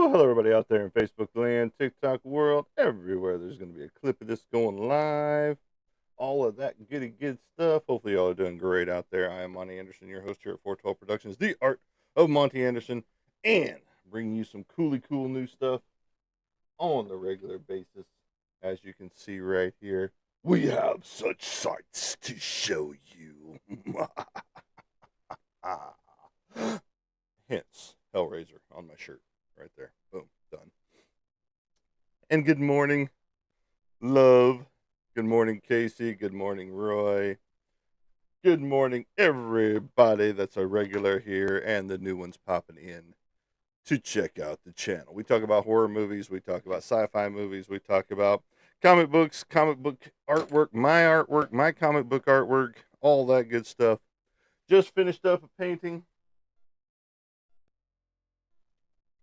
Well, hello, everybody out there in Facebook land, TikTok world, everywhere. There's going to be a clip of this going live. All of that goody good stuff. Hopefully, y'all are doing great out there. I am Monty Anderson, your host here at 412 Productions, the art of Monty Anderson, and bringing you some cool new stuff on the regular basis. As you can see right here, we have such sights to show you. Hence, Hellraiser on my shirt right there. Boom, done. And good morning, love. Good morning, Casey. Good morning, Roy. Good morning, everybody that's a regular here and the new ones popping in to check out the channel. We talk about horror movies, we talk about sci fi movies, we talk about comic books, comic book artwork, my comic book artwork, all that good stuff. Just finished up a painting.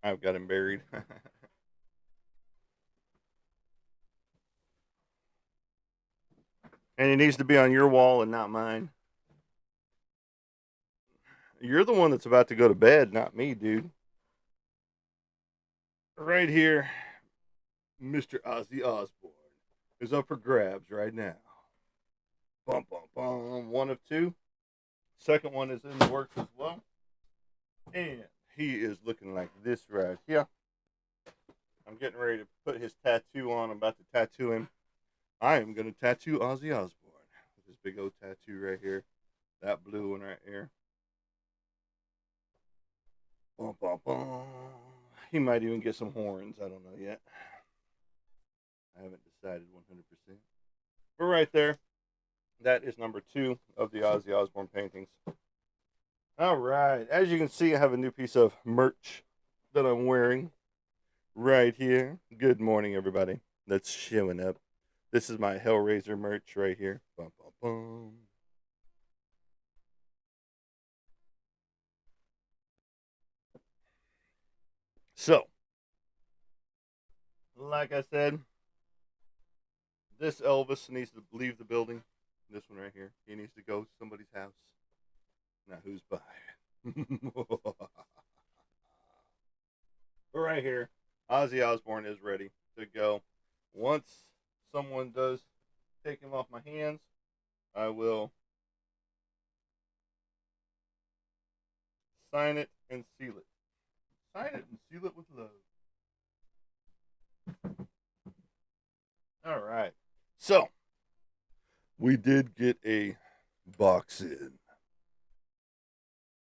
I've got him buried. And it needs to be on your wall and not mine. You're the one that's about to go to bed, not me, dude. Right here, Mr. Ozzy Osbourne is up for grabs right now. Bum, bum, bum. One of two. Second one is in the works as well. And he is looking like this right here. I'm getting ready to put his tattoo on. I'm about to tattoo him. I am going to tattoo Ozzy Osbourne with this big old tattoo right here. That blue one right here. Bum, bum, bum. He might even get some horns. I don't know yet. I haven't decided 100%. But right there, that is number 2 of the Ozzy Osbourne paintings. All right. As you can see, I have a new piece of merch that I'm wearing right here. Good morning, everybody that's showing up. This is my Hellraiser merch right here. Bum, bum, bum. So, like I said, this Elvis needs to leave the building. This one right here. He needs to go to somebody's house. Now, who's buying? But right here, Ozzy Osbourne is ready to go. Once someone does take him off my hands, I will sign it and seal it. Sign it and seal it with love. All right. So, we did get a box in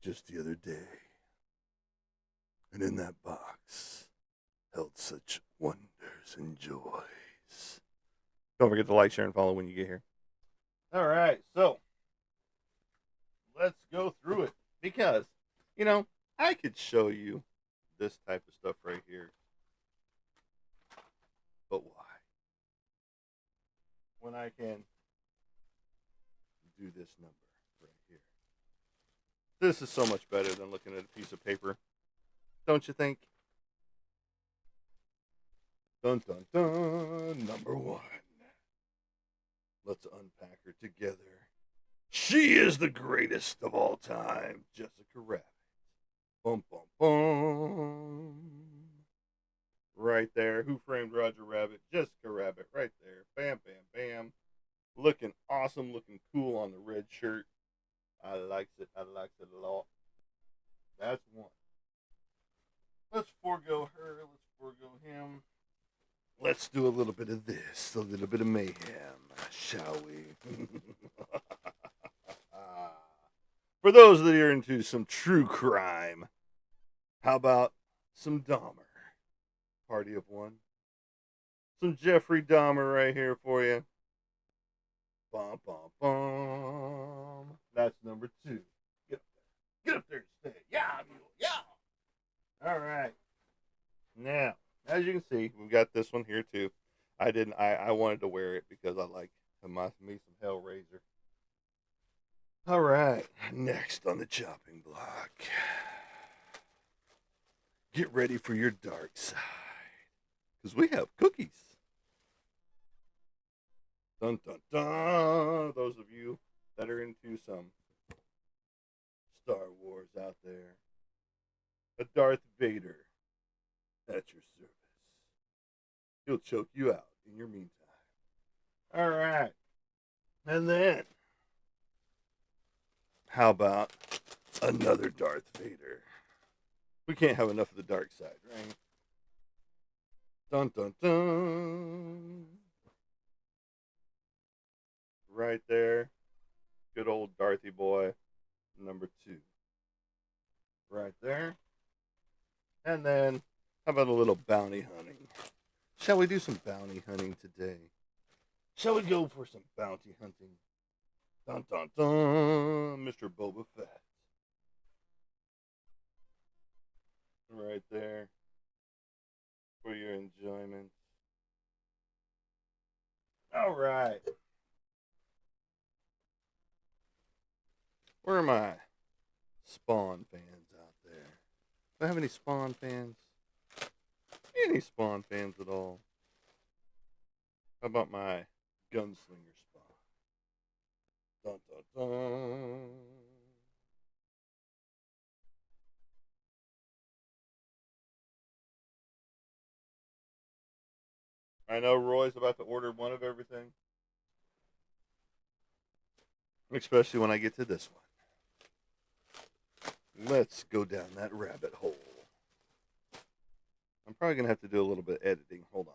just the other day. And in that box held such wonders and joys. Don't forget to like, share, and follow when you get here. All right. So, let's go through it. Because, I could show you this type of stuff right here. But why? When I can do this number right here. This is so much better than looking at a piece of paper. Don't you think? Dun dun dun. Number 1. Let's unpack her together. She is the greatest of all time, Jessica Rabbit. Bum bum bum. Right there. Who Framed Roger Rabbit? Jessica Rabbit. Right there. Bam bam bam. Looking awesome. Looking cool on the red shirt. I likes it. I likes it a lot. That's one. Let's forego her. Let's forego him. Let's do a little bit of this, a little bit of mayhem, shall we? For those that are into some true crime, how about some Dahmer? Party of one. Some Jeffrey Dahmer right here for you. Bum, bum, bum. That's number 2. Get up there. Get up there and stay. Yeah, mule. Yeah. All right. Now, as you can see, we've got this one here too. I wanted to wear it because I like me some Hellraiser. All right, next on the chopping block. Get ready for your dark side. Because we have cookies. Dun dun dun. Those of you that are into some Star Wars out there. A Darth Vader at your service. He'll choke you out in your meantime. All right. And then, how about another Darth Vader? We can't have enough of the dark side, right? Dun dun dun. Right there. Good old Darthy boy, number 2. Right there. And then, how about a little bounty hunting? Shall we do some bounty hunting today? Shall we go for some bounty hunting? Dun dun dun, Mr. Boba Fett. Right there for your enjoyment. All right. Where are my Spawn fans out there? Do I have any Spawn fans? Any Spawn fans at all? How about my Gunslinger Spawn? Dun dun dun. I know Roy's about to order one of everything, especially when I get to this one. Let's go down that rabbit hole. I'm probably going to have to do a little bit of editing. Hold on.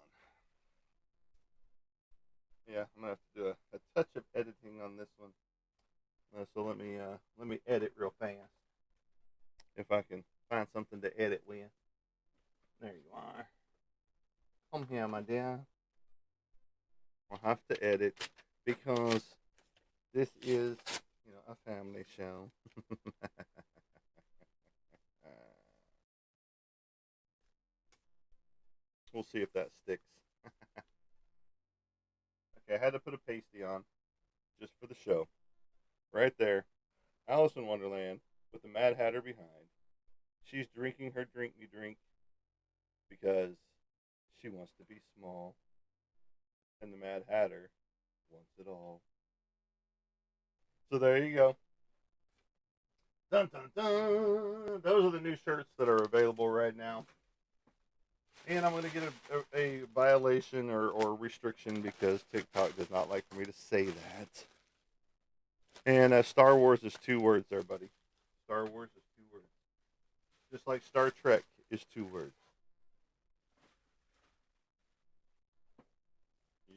Yeah, I'm going to have to do a touch of editing on this one. So let me edit real fast. If I can find something to edit with. There you are. Come here, my dear. I'll have to edit because this is, a family show. We'll see if that sticks. Okay, I had to put a pasty on just for the show. Right there. Alice in Wonderland with the Mad Hatter behind. She's drinking her drink me drink because she wants to be small. And the Mad Hatter wants it all. So there you go. Dun dun dun. Those are the new shirts that are available right now. And I'm going to get a violation or restriction because TikTok does not like for me to say that. And Star Wars is 2 words there, buddy. Star Wars is 2 words. Just like Star Trek is 2 words.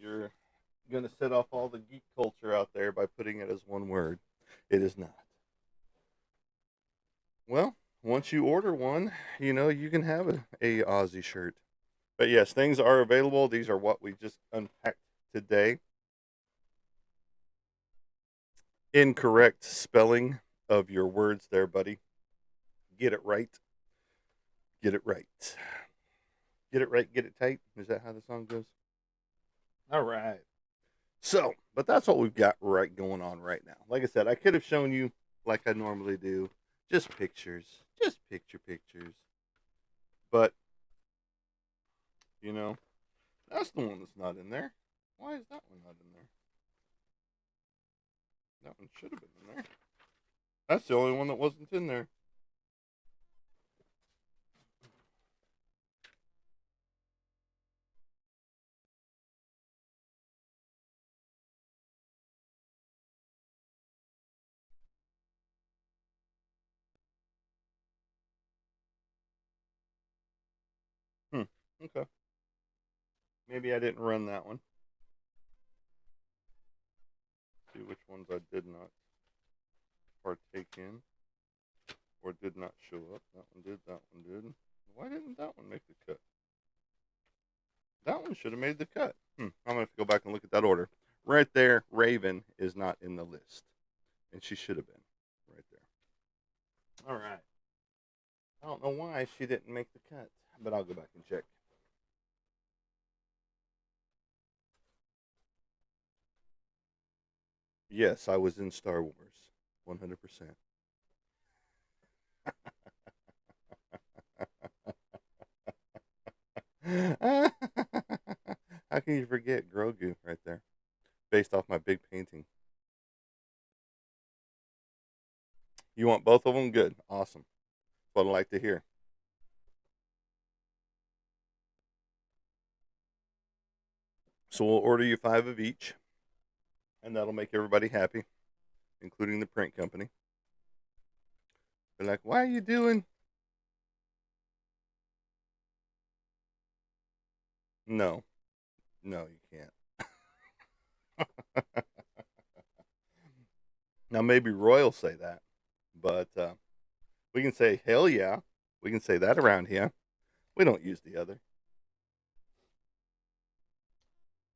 You're going to set off all the geek culture out there by putting it as 1 word. It is not. Well, once you order one, you can have a Aussie shirt. But yes, things are available. These are what we just unpacked today. Incorrect spelling of your words there, buddy. Get it right. Get it right. Get it right, get it tight. Is that how the song goes? All right. So, but that's what we've got right going on right now. Like I said, I could have shown you like I normally do, just pictures, just pictures. But, that's the one that's not in there. Why is that one not in there? That one should have been in there. That's the only one that wasn't in there. Okay. Maybe I didn't run that one. See which ones I did not partake in or did not show up. That one did, that one did. Why didn't that one make the cut? That one should have made the cut. I'm going to have to go back and look at that order. Right there, Raven is not in the list. And she should have been right there. All right. I don't know why she didn't make the cut, but I'll go back and check. Yes, I was in Star Wars. 100%. How can you forget Grogu right there? Based off my big painting. You want both of them? Good. Awesome. That's what I like to hear. So we'll order you 5 of each, and that'll make everybody happy, including the print company. They're like, why are you doing? No, no, you can't. Now, maybe Roy will say that, but we can say, hell yeah. We can say that around here. We don't use the other.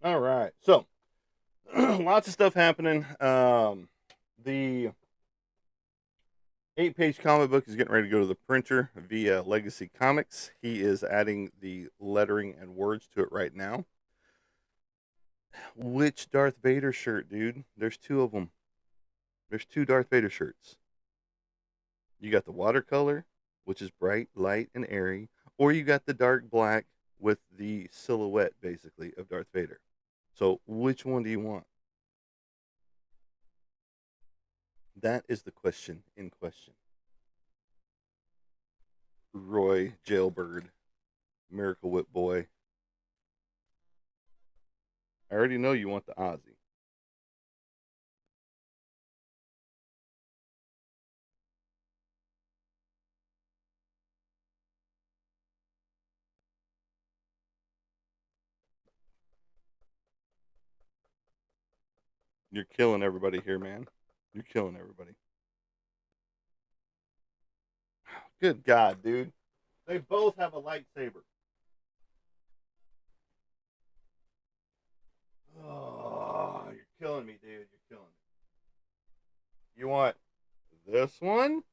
All right. So, lots of stuff happening. The 8-page comic book is getting ready to go to the printer via Legacy Comics. He is adding the lettering and words to it right now. Which Darth Vader shirt, dude? There's 2 of them. There's 2 Darth Vader shirts. You got the watercolor, which is bright, light, and airy, or you got the dark black with the silhouette, basically, of Darth Vader. So, which one do you want? That is the question in question. Roy, Jailbird, Miracle Whip Boy. I already know you want the Ozzy. You're killing everybody here, man. You're killing everybody. Good God, dude. They both have a lightsaber. Oh, you're killing me, dude. You're killing me. You want this one?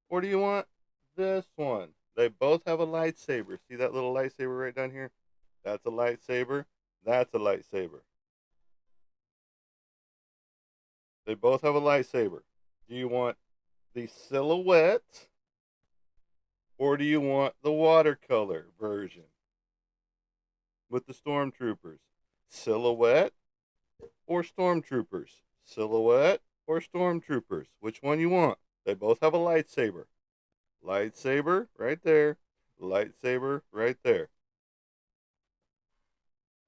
Or do you want this one? They both have a lightsaber. See that little lightsaber right down here? That's a lightsaber. That's a lightsaber. They both have a lightsaber. Do you want the silhouette or do you want the watercolor version with the stormtroopers? Silhouette or stormtroopers? Silhouette or stormtroopers? Which one you want? They both have a lightsaber. Lightsaber right there. Lightsaber right there.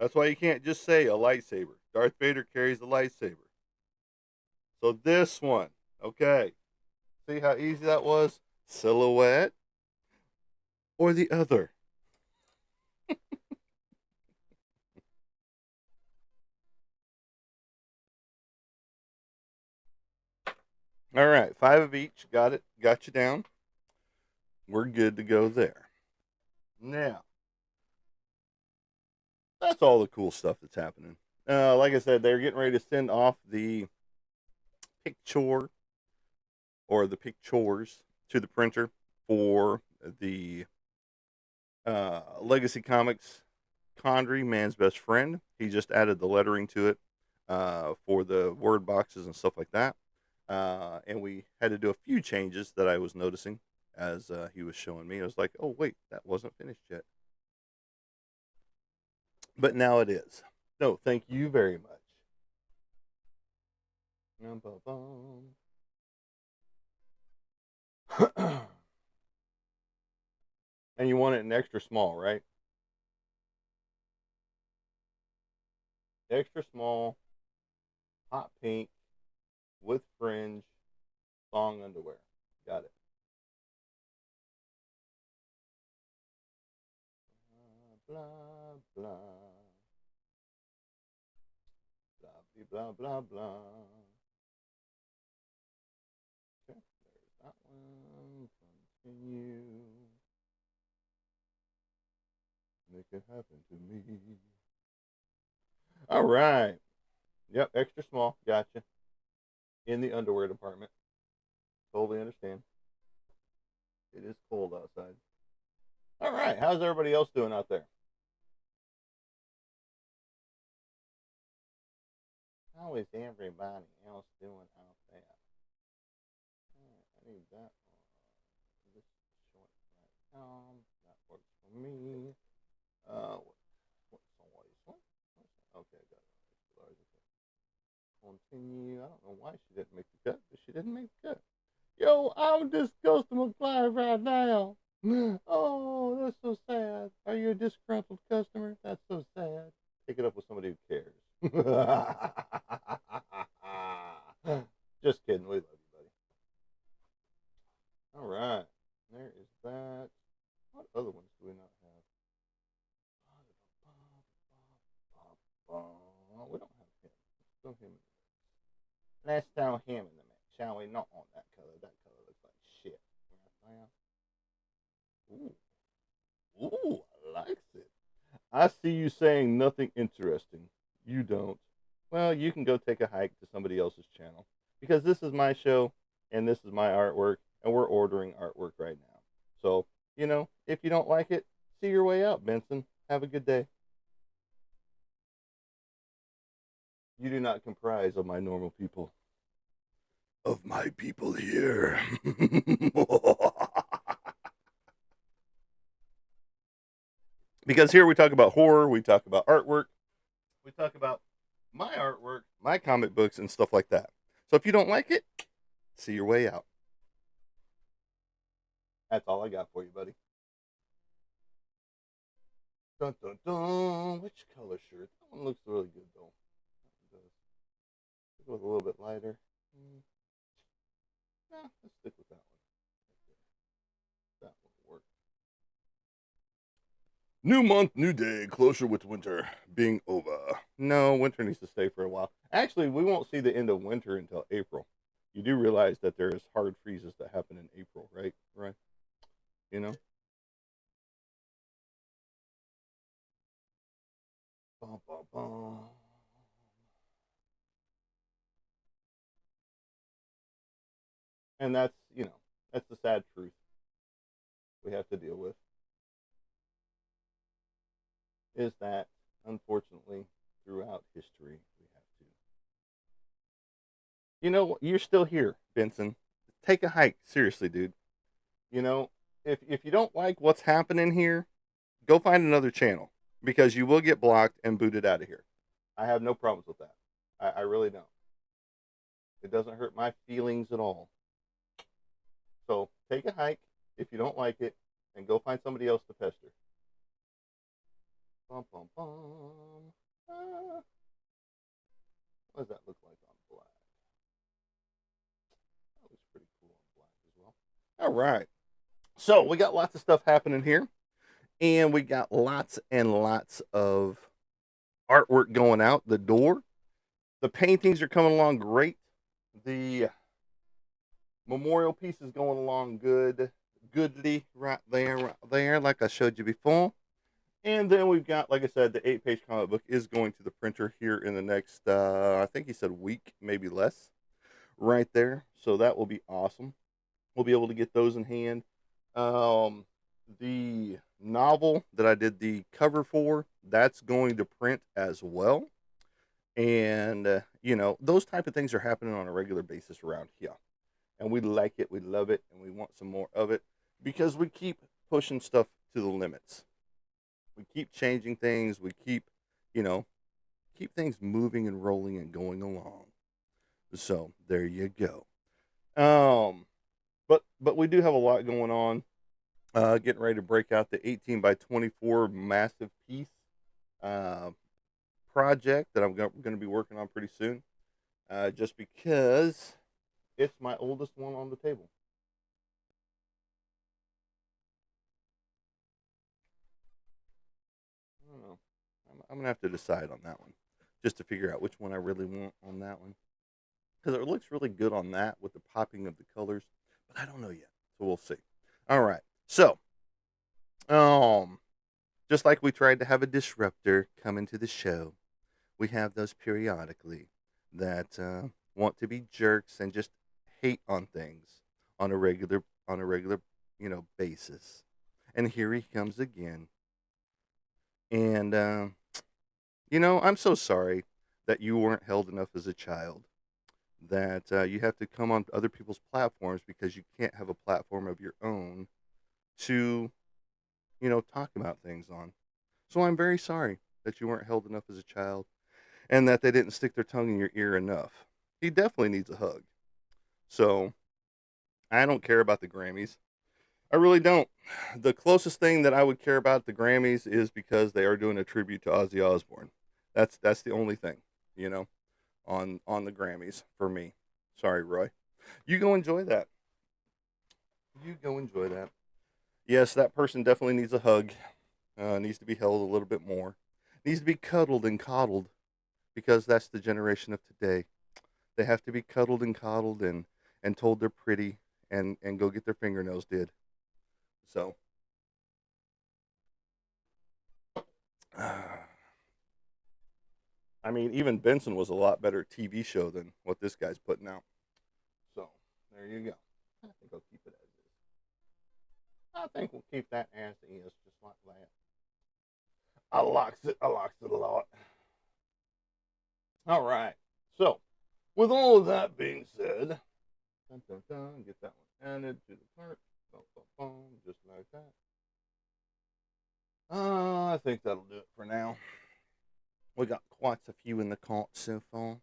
That's why you can't just say a lightsaber. Darth Vader carries a lightsaber. So this one, okay. See how easy that was? Silhouette or the other? All right, 5 of each. Got it. Got you down. We're good to go there. Now, that's all the cool stuff that's happening. Like I said, they're getting ready to send off the picture or the pictures to the printer for the Legacy Comics Condry, Man's Best Friend. He just added the lettering to it for the word boxes and stuff like that. And we had to do a few changes that I was noticing as he was showing me. I was like, oh, wait, that wasn't finished yet. But now it is. So thank you very much. And you want it in extra small, right? Extra small, hot pink, with fringe, thong underwear. Got it. Blah, blah, blah, blah, blah, blah, blah. Okay, there's that one. Continue. Make it happen to me. All right. Yep, extra small. Gotcha. In the underwear department. Totally understand. It is cold outside. All right. How's everybody else doing out there? How is everybody else doing out there? I need that. This short that works for me. What's always one? Okay, got it. Continue. I don't know why she didn't make the cut, but she didn't make the cut. Yo, I'm just customer client right now. Oh, that's so sad. Are you a disgruntled customer? That's so sad. take it up with somebody who cares. Just kidding. We love you, buddy. All right. There is that. What other ones do we not have? We don't have him. Let's throw him in the mix. Let's throw him in the mix, shall we? Not on that color. That color looks like shit. Ooh. Ooh, I like it. I see you saying nothing interesting. You don't. Well, you can go take a hike to somebody else's channel because this is my show and this is my artwork and we're ordering artwork right now. So, if you don't like it, see your way out, Benson. Have a good day. You do not comprise of my normal people. Of my people here. Because here we talk about horror, we talk about artwork, we talk about my artwork, my comic books, and stuff like that. So if you don't like it, see your way out. That's all I got for you, buddy. Dun dun dun. Which color shirt? That one looks really good though. It was a little bit lighter. Let's stick with that one. That one worked. New month, new day, closer with winter being over. No, winter needs to stay for a while. Actually, we won't see the end of winter until April. You do realize that there's hard freezes that happen in April, right? Right. You know? Bum, bum, bum. And that's the sad truth we have to deal with. Is that unfortunately throughout history we have to. You're still here, Benson. Take a hike, seriously, dude. You know, if you don't like what's happening here, go find another channel because you will get blocked and booted out of here. I have no problems with that. I really don't. It doesn't hurt my feelings at all. So take a hike if you don't like it and go find somebody else to pester. Bum, bum, bum. Ah. What does that look like on black? That looks pretty cool on black as well. All right. So we got lots of stuff happening here, and we got lots and lots of artwork going out the door. The paintings are coming along great. The memorial piece is going along goodly right there, like I showed you before. And then we've got, like I said, the 8-page comic book is going to the printer here in the next, I think he said week, maybe less, right there. So that will be awesome. We'll be able to get those in hand. The novel that I did the cover for, that's going to print as well. And, those type of things are happening on a regular basis around here. And we like it, we love it, and we want some more of it because we keep pushing stuff to the limits. We keep changing things. We keep things moving and rolling and going along. So there you go. But we do have a lot going on. Getting ready to break out the 18 by 24 massive piece uh, project that I'm going to be working on pretty soon. Just because it's my oldest one on the table. I don't know. I'm gonna have to decide on that one, just to figure out which one I really want on that one, because it looks really good on that with the popping of the colors, but I don't know yet, so we'll see. All right, so um, just like we tried to have a disruptor come into the show, we have those periodically that want to be jerks and just hate on things on a regular basis. And here he comes again. And I'm so sorry that you weren't held enough as a child. That you have to come on other people's platforms because you can't have a platform of your own to, talk about things on. So I'm very sorry that you weren't held enough as a child and that they didn't stick their tongue in your ear enough. He definitely needs a hug. So I don't care about the Grammys. I really don't. The closest thing that I would care about the Grammys is because they are doing a tribute to Ozzy Osbourne. That's the only thing, you know, on the Grammys for me. Sorry, Roy. You go enjoy that. You go enjoy that. Yes, that person definitely needs a hug. Needs to be held a little bit more. Needs to be cuddled and coddled because that's the generation of today. They have to be cuddled and coddled and told they're pretty and go get their fingernails did. So, I mean, even Benson was a lot better TV show than what this guy's putting out. So, there you go. I think I'll keep it as is. I think we'll keep that as is, just like that. I likes it. I likes it a lot. All right. So, with all of that being said, dun, dun, dun, get that one added to the cart. Boom, boom, boom, just like that. I think that'll do it for now. We got quite a few in the cart so far.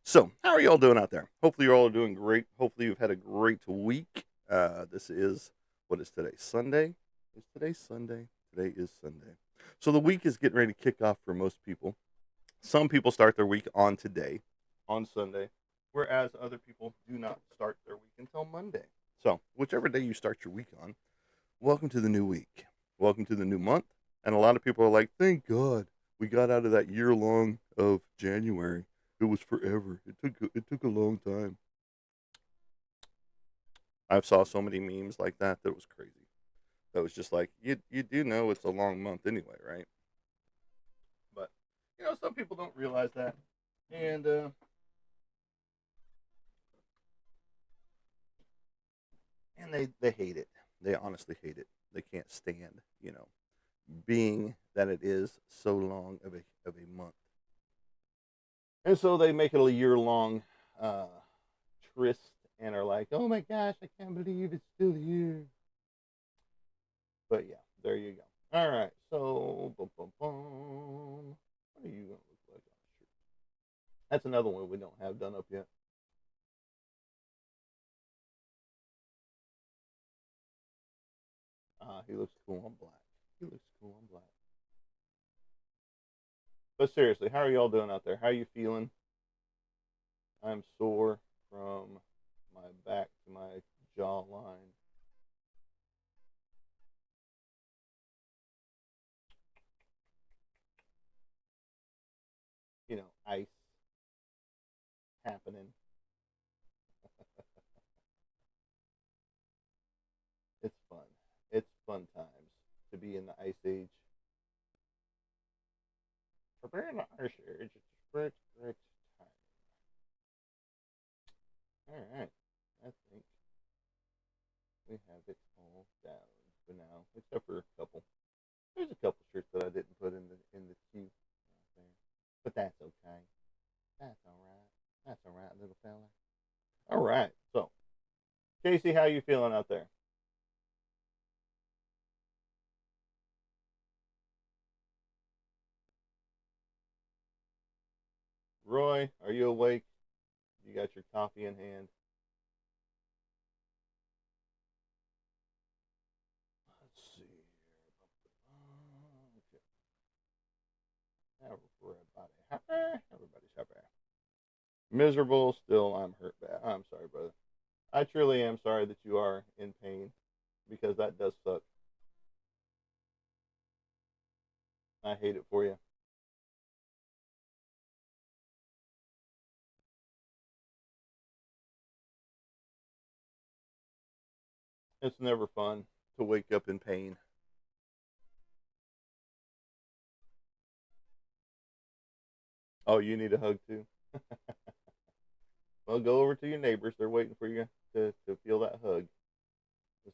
So, how are y'all doing out there? Hopefully, you're all doing great. Hopefully, you've had a great week. This is, what is today? Sunday? Is today Sunday? Today is Sunday. So, the week is getting ready to kick off for most people. Some people start their week on today, on Sunday, whereas other people do not start their week until Monday. So, whichever day you start your week on, welcome to the new week. Welcome to the new month. And a lot of people are like, thank God we got out of that year long of January. It was forever. It took a long time. I've saw so many memes like that was crazy. That was just like you do know it's a long month anyway, right? But some people don't realize that, and they hate it. They honestly hate it. They can't stand being that it is so long of a month, and so they make it a year long uh, tryst and are like, oh my gosh, I can't believe it's still here. But yeah, there you go. All right, so boom, boom, boom. What are you gonna look like on a shirt? That's another one we don't have done up yet. He looks cool on black. He looks cool on black. But seriously, how are y'all doing out there? How are you feeling? I'm sore from my back to my jawline. Ice happening. It's fun. It's fun times to be in the ice age. For being in the ice age, it's great time. All right. I think we have it all down for now, except for a couple. There's a couple shirts that I didn't put in the queue out there, but that's okay. That's all right. That's all right, little fella. All right. So, Casey, how you feeling out there? Roy, are you awake? You got your coffee in hand. Let's see here. Okay. Everybody happy? Everybody's happy. Miserable. Still, I'm hurt bad. I'm sorry, brother. I truly am sorry that you are in pain because that does suck. I hate it for you. It's never fun to wake up in pain. Oh, you need a hug too? Well, go over to your neighbors. They're waiting for you to feel that hug.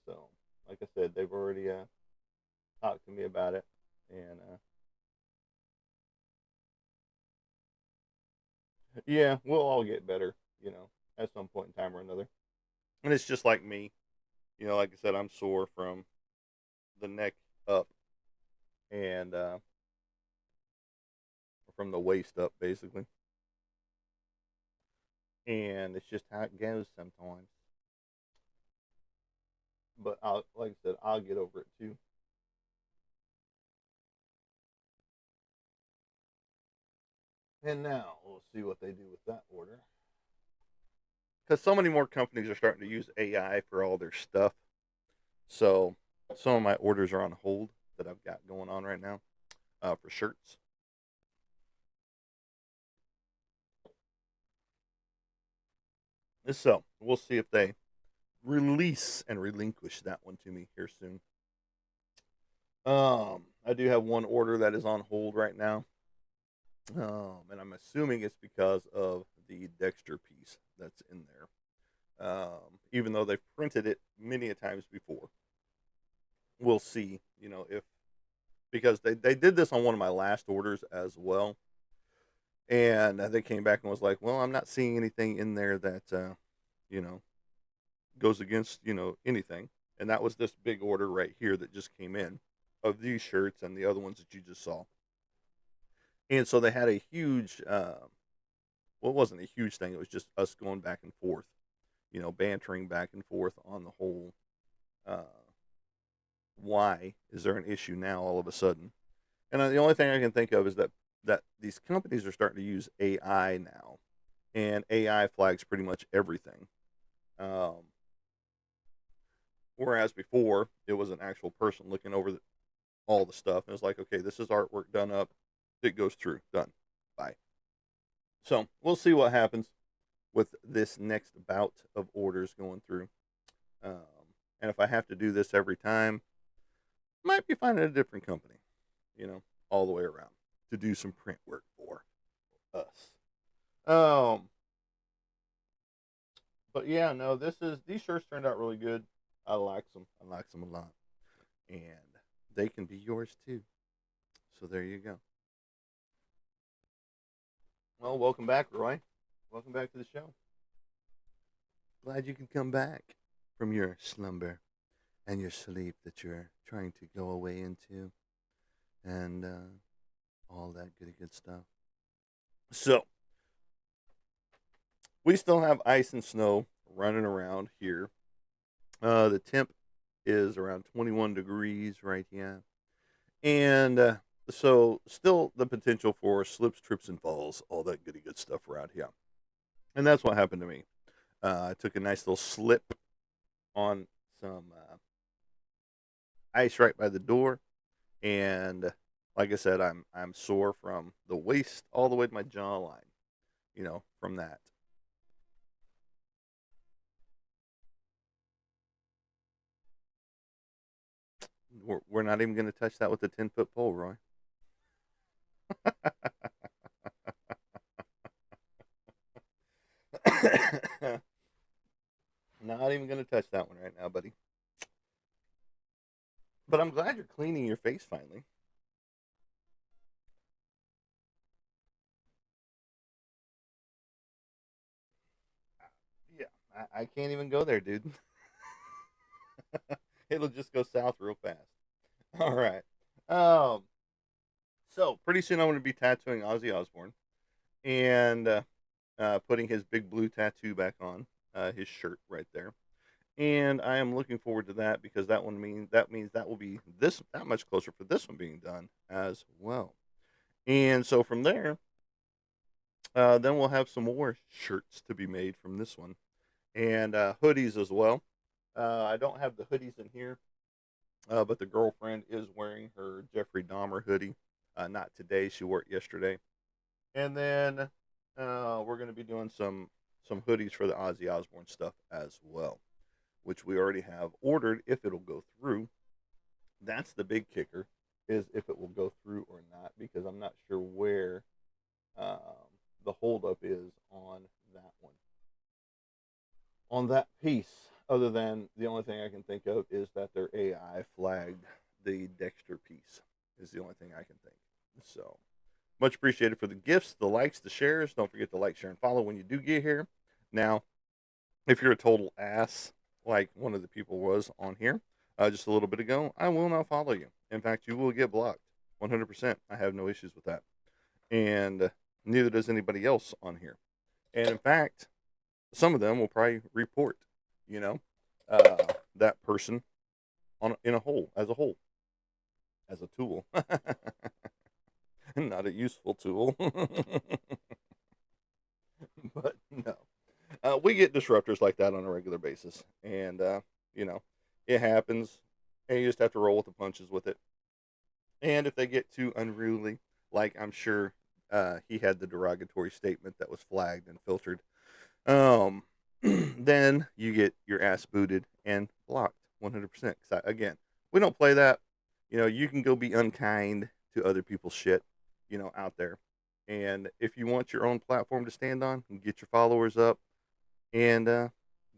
So, like I said, they've already talked to me about it. And yeah, we'll all get better, at some point in time or another. And it's just like me. Like I said, I'm sore from the neck up and from the waist up, basically. And it's just how it goes sometimes. But like I said, I'll get over it too. And now we'll see what they do with that order. Because so many more companies are starting to use AI for all their stuff. So some of my orders are on hold that I've got going on right now for shirts. So we'll see if they release and relinquish that one to me here soon. I do have one order that is on hold right now. And I'm assuming it's because of the Dexter piece that's in there. Even though they've printed it many a times before. We'll see, if because they did this on one of my last orders as well. And they came back and was like, well, I'm not seeing anything in there that, you know, goes against, anything. And that was this big order right here that just came in of these shirts and the other ones that you just saw. And so they had a huge, well, it wasn't a huge thing. It was just us going back and forth, bantering back and forth on the whole, uh, why is there an issue now all of a sudden? And the only thing I can think of is that these companies are starting to use AI now, and AI flags pretty much everything. Um, Whereas before it was an actual person looking over all the stuff, and it's like, okay, this is artwork done up, it goes through, done, bye. So we'll see what happens with this next bout of orders going through. Um, and if I have to do this every time, might be finding a different company, all the way around to do some print work for us. Um, but yeah, no, these shirts turned out really good. I like them. I like them a lot, and they can be yours too. So there you go. Well, welcome back, Roy. Welcome back to the show. Glad you can come back from your slumber and your sleep that you're trying to go away into, and all that good stuff. So we still have ice and snow running around here. The temp is around 21 degrees right here. And so still the potential for slips, trips, and falls, all that good stuff around here. And that's what happened to me. I took a nice little slip on some ice right by the door. And like I said, I'm sore from the waist all the way to my jawline, from that. We're not even going to touch that with the 10-foot pole, Roy. Not even going to touch that one right now, buddy. But I'm glad you're cleaning your face finally. Yeah, I can't even go there, dude. It'll just go south real fast. All right. Um. So pretty soon I'm going to be tattooing Ozzy Osbourne and putting his big blue tattoo back on his shirt right there. And I am looking forward to that because that means that will be this that much closer for this one being done as well. And so from there, then we'll have some more shirts to be made from this one and hoodies as well. I don't have the hoodies in here, but the girlfriend is wearing her Jeffrey Dahmer hoodie. Not today; she wore it yesterday. And then we're going to be doing some hoodies for the Ozzy Osbourne stuff as well, which we already have ordered. If it'll go through, that's the big kicker, is if it will go through or not, because I'm not sure where um, the holdup is on that one, on that piece. Other than the only thing I can think of is that their AI flagged the Dexter piece. Is the only thing I can think. So much appreciated for the gifts, the likes, the shares. Don't forget to like, share, and follow when you do get here. Now, if you're a total ass like one of the people was on here just a little bit ago, I will not follow you. In fact, you will get blocked 100%. I have no issues with that. And neither does anybody else on here. And in fact, some of them will probably report, you know, uh, that person in a whole, as a tool, not a useful tool. We get disruptors like that on a regular basis, and you know, it happens, and you just have to roll with the punches with it. And if they get too unruly, like I'm sure he had the derogatory statement that was flagged and filtered, um, then you get your ass booted and blocked 100%. Again, we don't play that. You can go be unkind to other people's shit, out there. And if you want your own platform to stand on and get your followers up and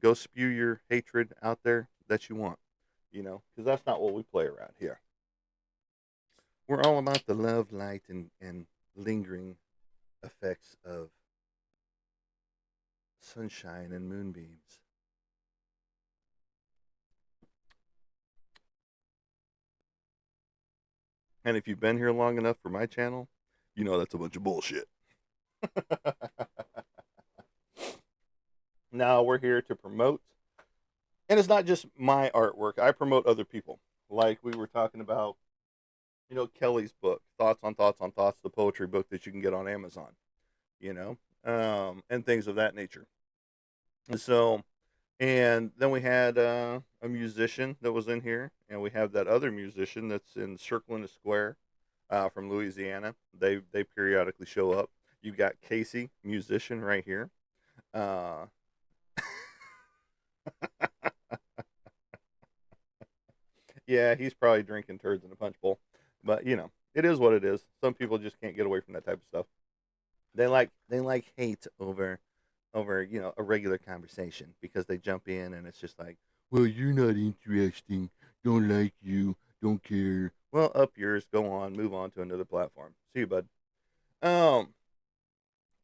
go spew your hatred out there that you want, because that's not what we play around here. We're all about the love, light, and lingering effects of sunshine and moonbeams. And if you've been here long enough for my channel, you know that's a bunch of bullshit. Now we're here to promote, and it's not just my artwork. I promote other people. Like we were talking about, Kelly's book, Thoughts on Thoughts on Thoughts, the poetry book that you can get on Amazon, and things of that nature. So, and then we had a musician that was in here, and we have that other musician that's in Circle in the Square from Louisiana. They periodically show up. You got Casey, musician, right here. Uh, yeah, he's probably drinking turds in a punch bowl, but it is what it is. Some people just can't get away from that type of stuff. They like hate over a regular conversation because they jump in and it's just like, well, you're not interesting, don't like you, don't care. Well, up yours, go on, move on to another platform. See you, bud. um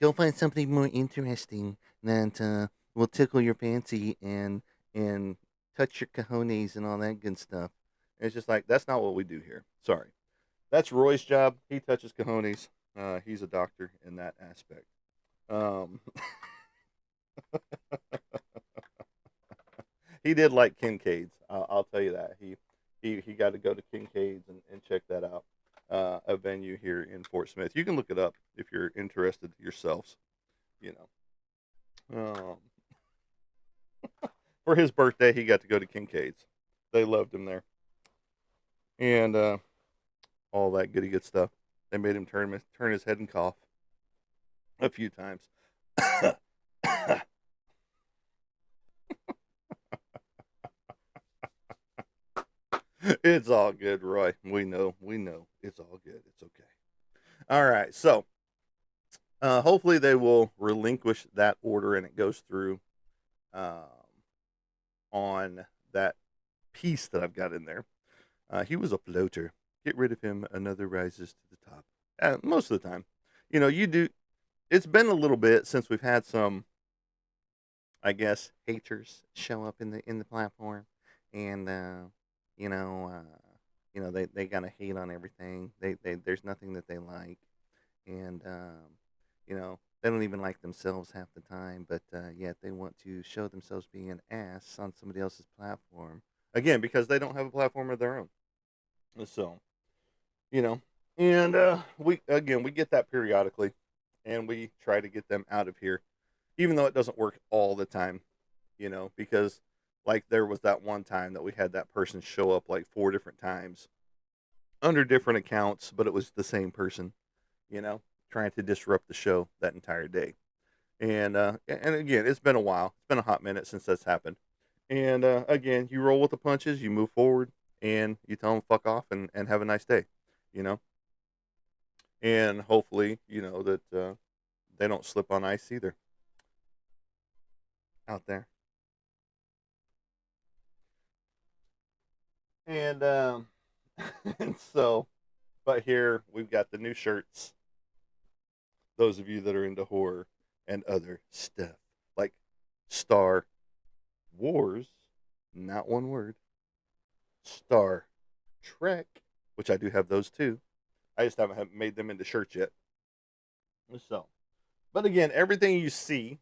Go find something more interesting that will tickle your fancy and touch your cojones and all that good stuff. It's just like that's not what we do here. Sorry, that's Roy's job. He touches cojones. He's a doctor in that aspect. um he did like Kincaid's. I'll tell you that he got to go to Kincaid's and check that out. A venue here in Fort Smith. You can look it up if you're interested yourselves. You know, for his birthday, he got to go to Kincaid's. They loved him there, and all that goody good stuff. They made him turn his head and cough a few times. It's all good, Roy. We know. We know. It's all good. It's okay. All right. So, hopefully they will relinquish that order and it goes through um, on that piece that I've got in there. He was a floater. Get rid of him. Another rises to the top. Most of the time, you do. It's been a little bit since we've had some, I guess, haters show up in the platform, and you know, they kind of hate on everything. They there's nothing that they like, and they don't even like themselves half the time, but yet they want to show themselves being an ass on somebody else's platform. Again, because they don't have a platform of their own. So, you know, and we get that periodically, and we try to get them out of here, even though it doesn't work all the time. Because like there was that one time that we had that person show up like four different times under different accounts, but it was the same person. You know, trying to disrupt the show that entire day. And again, it's been a while. It's been a hot minute since that's happened. And again, you roll with the punches, you move forward, and you tell them fuck off and have a nice day. You know, and hopefully, that they don't slip on ice either out there. And and so, but here we've got the new shirts. Those of you that are into horror and other stuff, like Star Wars, not one word. Star Trek, which I do have those too. I just haven't made them into shirts yet. So, but again, everything you see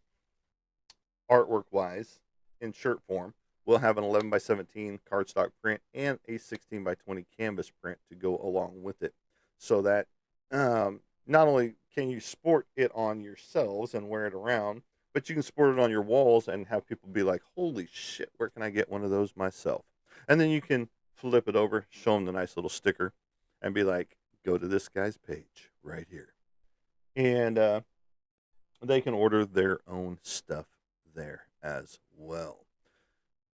artwork wise in shirt form will have an 11 by 17 cardstock print and a 16 by 20 canvas print to go along with it, so that not only can you sport it on yourselves and wear it around, but you can sport it on your walls and have people be like, "Holy shit, where can I get one of those myself?" And then you can flip it over, show them the nice little sticker, and be like, "Go to this guy's page right here," and they can order their own stuff there as well.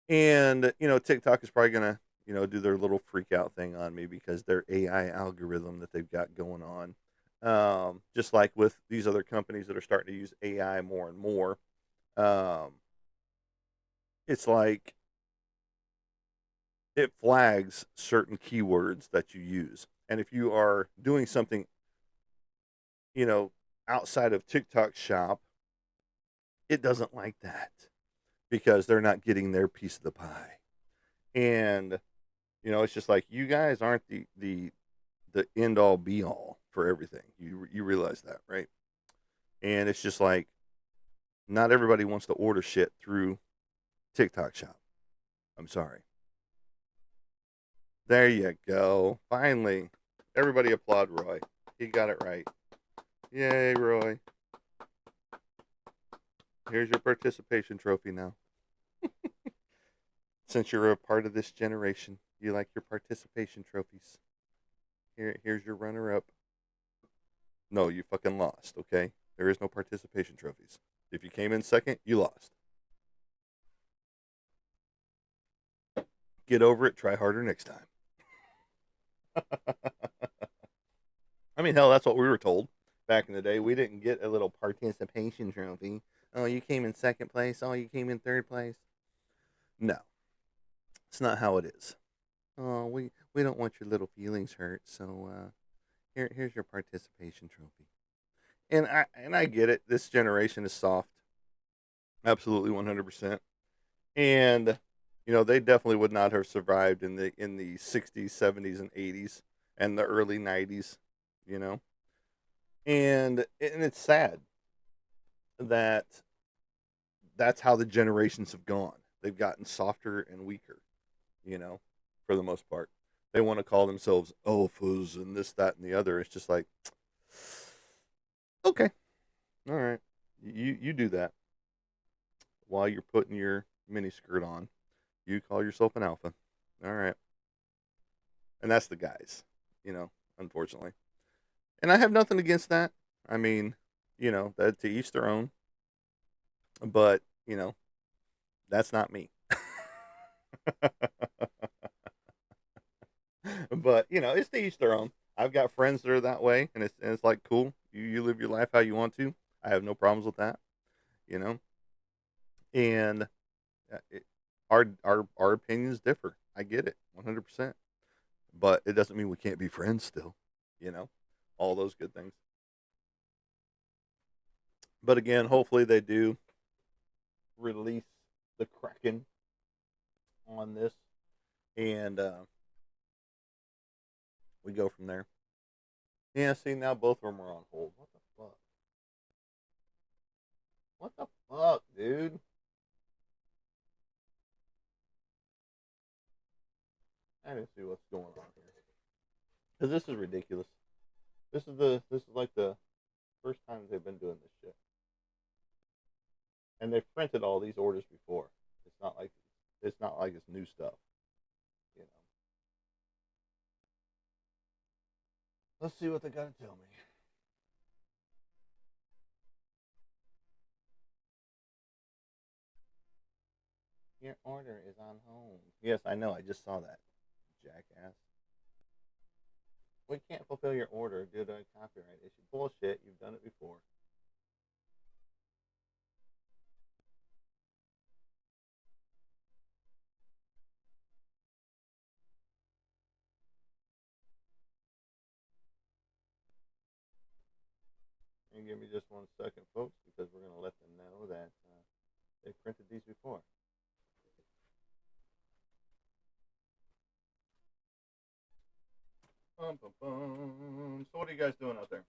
And TikTok is probably gonna do their little freak out thing on me because their AI algorithm that they've got going on. Just like with these other companies that are starting to use AI more and more, um, it's like it flags certain keywords that you use. And if you are doing something, you know, outside of TikTok shop, it doesn't like that because they're not getting their piece of the pie. And it's just like you guys aren't the end all be all for everything. You realize that, right? And it's just like not everybody wants to order shit through TikTok shop. I'm sorry. There you go. Finally, everybody applaud Roy. He got it right. Yay, Roy. Here's your participation trophy now. Since you're a part of this generation, you like your participation trophies. Here's your runner up. No, you fucking lost, okay? There is no participation trophies. If you came in second, you lost. Get over it, try harder next time. I mean, hell, that's what we were told back in the day. We didn't get a little participation trophy. Oh, you came in second place. Oh, you came in third place. No, it's not how it is. Oh, we don't want your little feelings hurt. So here's your participation trophy. And I get it. This generation is soft, absolutely 100%. And they definitely would not have survived in the 60s, 70s, and 80s, and the early 90s. You know, and it's sad that that's how the generations have gone. They've gotten softer and weaker, you know, for the most part. They want to call themselves alphas and this, that, and the other. It's just like, okay, all right, you do that while you're putting your mini skirt on. You call yourself an alpha, all right, and that's the guys, unfortunately. And I have nothing against that. I mean, that to each their own. But that's not me. But it's to each their own. I've got friends that are that way, and it's like cool. You live your life how you want to. I have no problems with that. You know, and it, our opinions differ. I get it, 100%. But it doesn't mean we can't be friends still. You know, all those good things. But again, hopefully they do release the Kraken on this, and we go from there. Yeah, see, now both of them are on hold. What the fuck? What the fuck, dude? I didn't see what's going on here. Because this is ridiculous. This is like the first time they've been doing this shit, and they've printed all these orders before. It's not like it's new stuff. You know. Let's see what they got to tell me. Your order is on hold. Yes, I know. I just saw that. Jackass. We can't fulfill your order due to a copyright issue. Bullshit. You've done it before. And give me just 1 second, folks, because we're going to let them know that they printed these before. Bum, bum, bum. So what are you guys doing out there?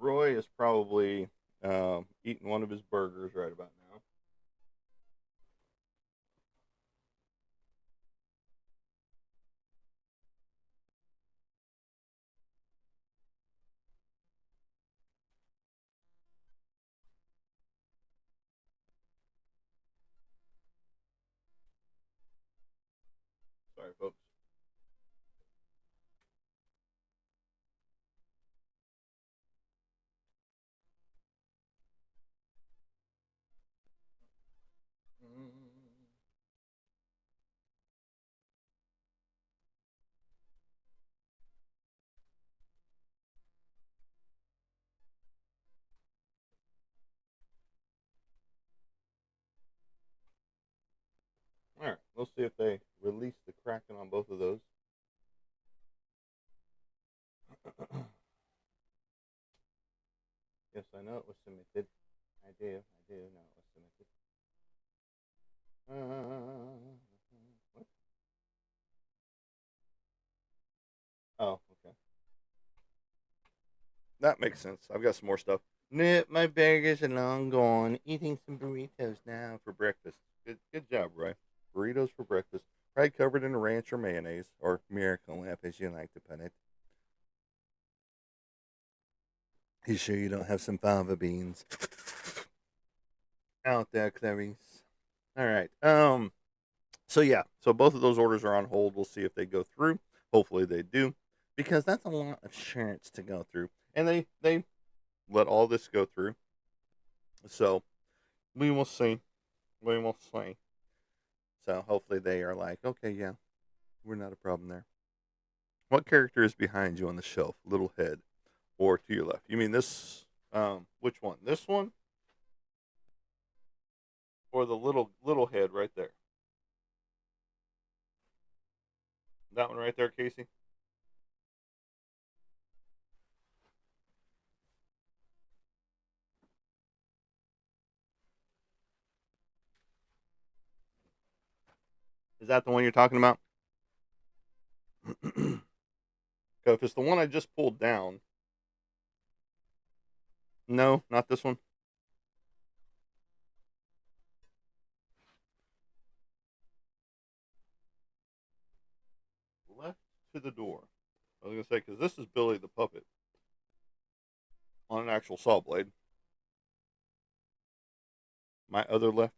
Roy is probably eating one of his burgers right about now. Sorry, folks. All right, let's see if they release the Kraken on both of those. Yes, I know it was submitted. I do know it was submitted. What? Oh, okay. That makes sense. I've got some more stuff. Nope, my burgers are long gone. Eating some burritos now for breakfast. Good job, Roy. Burritos for breakfast. Right, covered in ranch or mayonnaise, or Miracle Whip, as you like to put it. You sure you don't have some fava beans out there, Clarice? All right. So yeah. So both of those orders are on hold. We'll see if they go through. Hopefully they do, because that's a lot of insurance to go through, and they let all this go through. So we will see. We will see. So hopefully they are like, okay, yeah, we're not a problem there. What character is behind you on the shelf? Little head or to your left? You mean this? Which one? This one or the little head right there? That one right there, Casey. Is that the one you're talking about? So if it's the one I just pulled down, no, not this one. Left to the door. I was gonna say because this is Billy the puppet on an actual saw blade. My other left,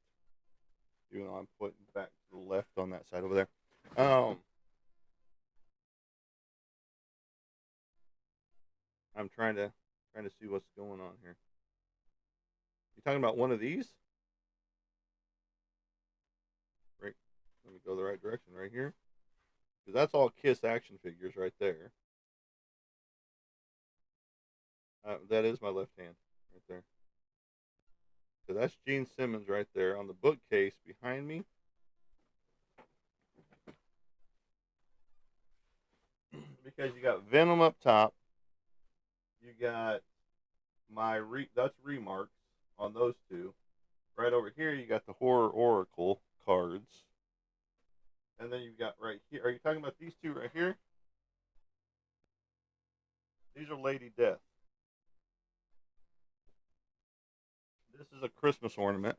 even though I'm putting back to the left on that side over there. I'm trying to see what's going on here. You talking about one of these? Right. Let me go the right direction right here. Because that's all Kiss action figures right there. That is my left hand right there. So that's Gene Simmons right there on the bookcase behind me. Because you got Venom up top. You got Dutch remarks on those two. Right over here, you got the Horror Oracle cards. And then you've got right here. Are you talking about these two right here? These are Lady Death. This is a Christmas ornament.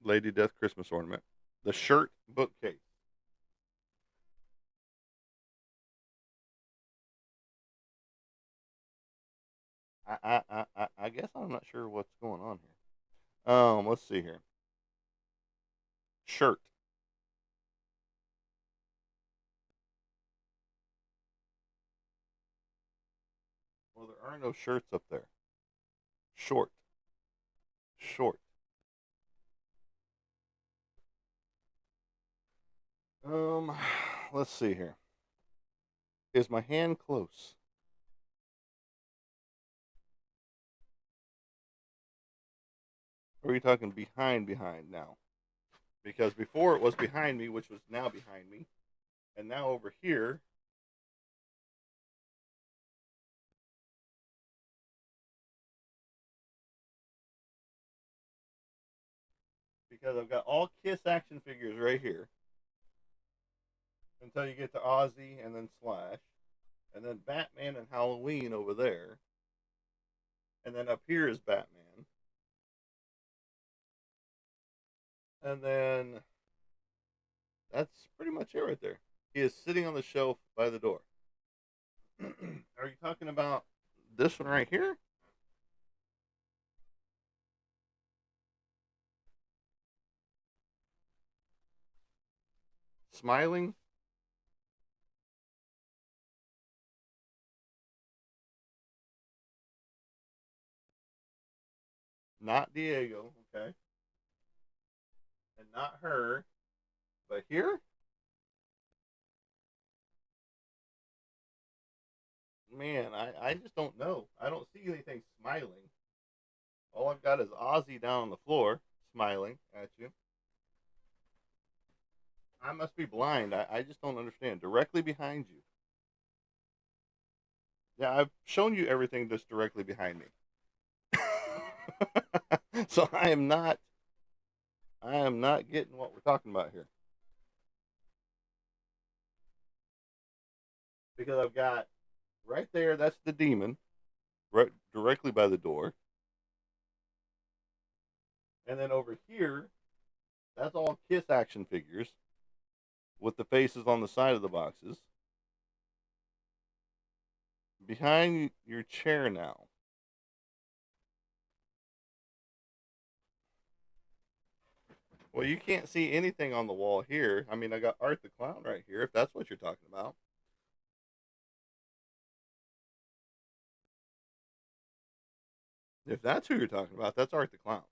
Lady Death Christmas ornament. The shirt bookcase. I guess I'm not sure what's going on here. Let's see here. Shirt. Well, there are no shirts up there. Short. Short. Um, let's see here. Is my hand close? Or are you talking behind now? Because before it was behind me, which was now behind me, and now over here. Because I've got all Kiss action figures right here until you get to Ozzy and then Slash. And then Batman and Halloween over there. And then up here is Batman. And then that's pretty much it right there. He is sitting on the shelf by the door. Are you talking about this one right here? Smiling? Not Diego, okay. And not her. But here? Man, I just don't know. I don't see anything smiling. All I've got is Ozzy down on the floor, smiling at you. I must be blind. I just don't understand. Directly behind you. Yeah, I've shown you everything that's directly behind me. So I am not getting what we're talking about here. Because I've got right there, that's the demon, right directly by the door. And then over here, that's all Kiss action figures with the faces on the side of the boxes. Behind your chair now. Well, you can't see anything on the wall here. I mean, I got Art the Clown right here, if that's what you're talking about. If that's who you're talking about, that's Art the Clown.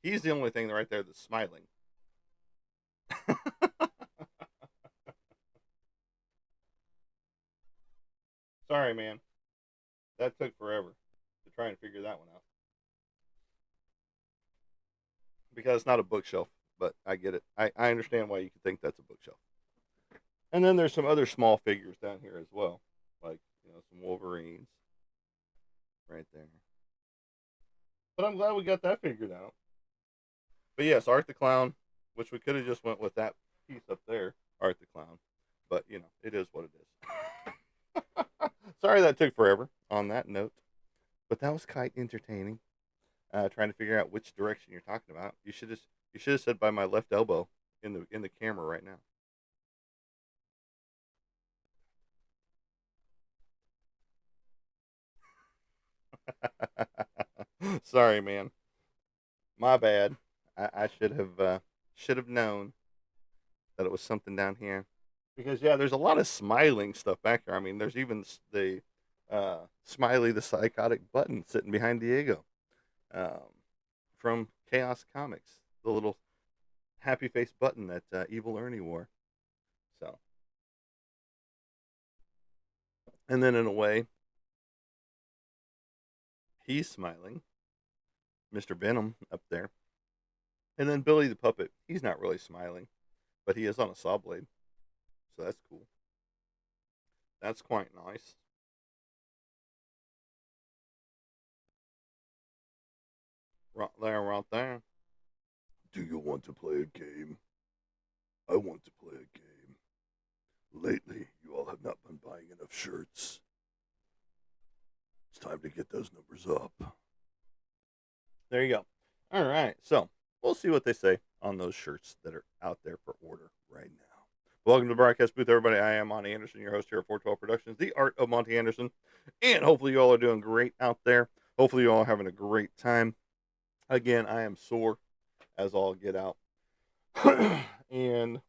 He's the only thing right there that's smiling. Sorry, man. That took forever to try and figure that one out. Because it's not a bookshelf, but I get it. I understand why you could think that's a bookshelf. And then there's some other small figures down here as well, like some Wolverines right there. But I'm glad we got that figured out. But yes, Art the Clown, which we could have just went with that piece up there, Art the Clown. But it is what it is. Sorry that took forever. On that note, but that was quite entertaining. Trying to figure out which direction you're talking about. You should have said by my left elbow in the camera right now. Sorry, man. My bad. I should have known that it was something down here. Because yeah, there's a lot of smiling stuff back here. I mean, there's even the Smiley the Psychotic Button sitting behind Diego um, from Chaos Comics, the little happy face button that Evil Ernie wore. So, and then in a way, he's smiling, Mr. Venom up there, and then Billy the Puppet. He's not really smiling, but he is on a saw blade, so that's cool. That's quite nice. Right there, right there. Do you want to play a game? I want to play a game. Lately, you all have not been buying enough shirts. It's time to get those numbers up. There you go. All right. So we'll see what they say on those shirts that are out there for order right now. Welcome to the broadcast booth, everybody. I am Monty Anderson, your host here at 412 Productions, the art of Monty Anderson. And hopefully, you all are doing great out there. Hopefully, you all are having a great time. Again, I am sore as all get out. And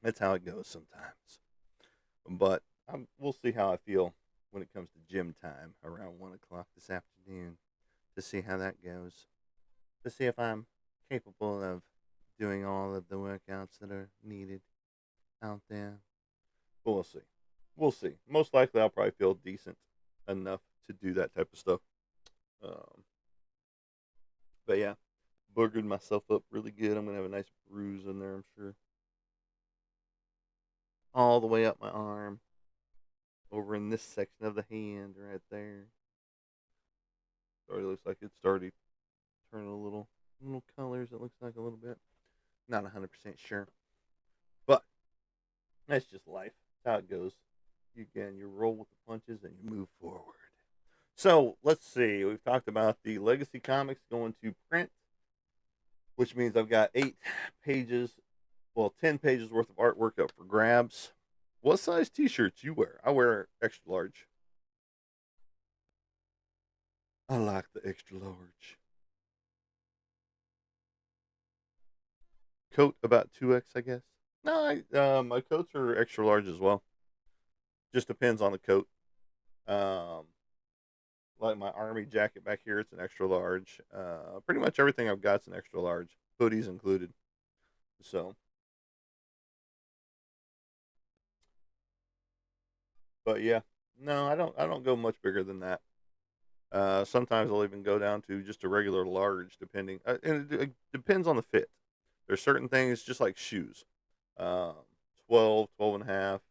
that's how it goes sometimes. But we'll see how I feel when it comes to gym time around 1 o'clock this afternoon to see how that goes. To see if I'm capable of doing all of the workouts that are needed out there. But we'll see. We'll see. Most likely, I'll probably feel decent enough to do that type of stuff. Um, but yeah, boogered myself up really good. I'm gonna have a nice bruise in there, I'm sure. All the way up my arm, over in this section of the hand, right there. Already looks like it's already turning a little colors. It looks like a little bit. Not 100% sure, but that's just life. That's how it goes. Again, you roll with the punches and you move forward. So let's see. We've talked about the Legacy comics going to print, which means I've got 8 pages, well, 10 pages worth of artwork up for grabs. What size T-shirts you wear? I wear extra large. I like the extra large. Coat about 2X, I guess. No, my coats are extra large as well. Just depends on the coat. Um, like my army jacket back here, it's an extra large. Pretty much everything I've got's an extra large, hoodies included. So, but yeah, no, I don't go much bigger than that. Sometimes I'll even go down to just a regular large, depending. And it depends on the fit. There's certain things, just like shoes, um, 12, 12 and a half,